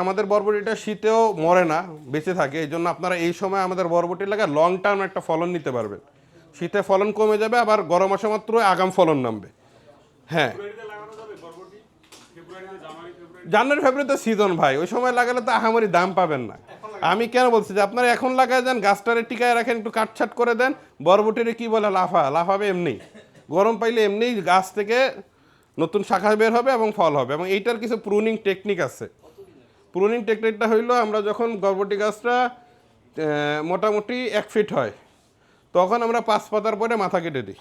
আমাদের বরবটিটা শীতেও মরে না, বেঁচে থাকে। এই জন্য আপনারা এই সময় আমাদের বরবটি লাগায় লং টার্ম একটা ফলন নিতে পারবেন। শীতে ফলন কমে যাবে, আবার গরম আসা মাত্র আগাম ফলন নামবে। হ্যাঁ, জানুয়ারি ফেব্রুয়ারিতে সিজন ভাই, ওই সময় লাগালে তো আহামরি দাম পাবেন না। আমি কেন বলছি যে আপনারা এখন লাগায় দেন, গাছটারে টিকায় রাখেন, একটু কাটছাট করে দেন, বরবটিরে কি বলে লাফাবে এমনি। গরম পাইলে এমনি গাছ থেকে নতুন শাখা বের হবে এবং ফল হবে। এবং এইটার কিছু প্রুনিং টেকনিক আছে। প্রুনিং টেকনিকটা হইলো, আমরা যখন বরবটি গাছটা মোটামুটি 1 ফিট হয়, তখন আমরা 5 পাতার পরে মাথা কেটে দিই।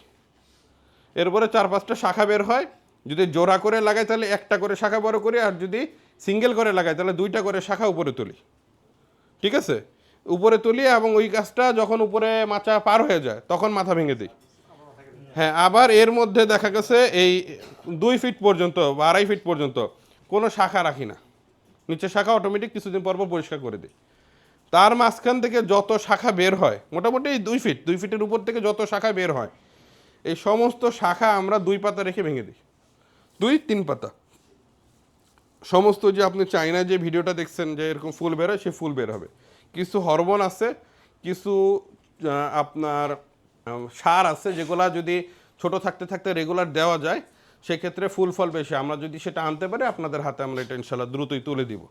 এরপরে 4-5টা শাখা বের হয়। যদি জোড়া করে লাগাই তাহলে একটা করে শাখা বড় করি, আর যদি সিঙ্গেল করে লাগাই তাহলে 2টা করে শাখা উপরে তুলি। ঠিক আছে, উপরে তুলি এবং ওই গাছটা যখন উপরে মাচা পার হয়ে যায় তখন মাথা ভেঙে দিই। হ্যাঁ, আবার এর মধ্যে দেখা গেছে এই 2 ফিট পর্যন্ত বা 2.5 ফিট পর্যন্ত কোনো শাখা রাখি না, নিচে শাখা অটোমেটিক কিছুদিন পর পরিষ্কার করে দিই। তার মাঝখান থেকে যত শাখা বের হয়, মোটামুটি এই 2 ফিটের উপর থেকে যত শাখা বের হয়, এই সমস্ত শাখা আমরা 2 পাতা রেখে ভেঙে দিই। 2-3 পাতা সমস্ত। যে আপনি চায়না যে ভিডিওটা দেখছেন যে এরকম ফুল বের হয়, সে ফুল বের হবে। কিছু হরমোন আছে, কিছু আপনার সার আছে, যেগুলা যদি ছোট থাকতে থাকতে রেগুলার দেওয়া যায়, সেক্ষেত্রে ফুল ফল বেশি। আমরা যদি সেটা আনতে পারি আপনাদের হাতে, আমরা এটা ইনশাল্লাহ দ্রুতই তুলে দিব।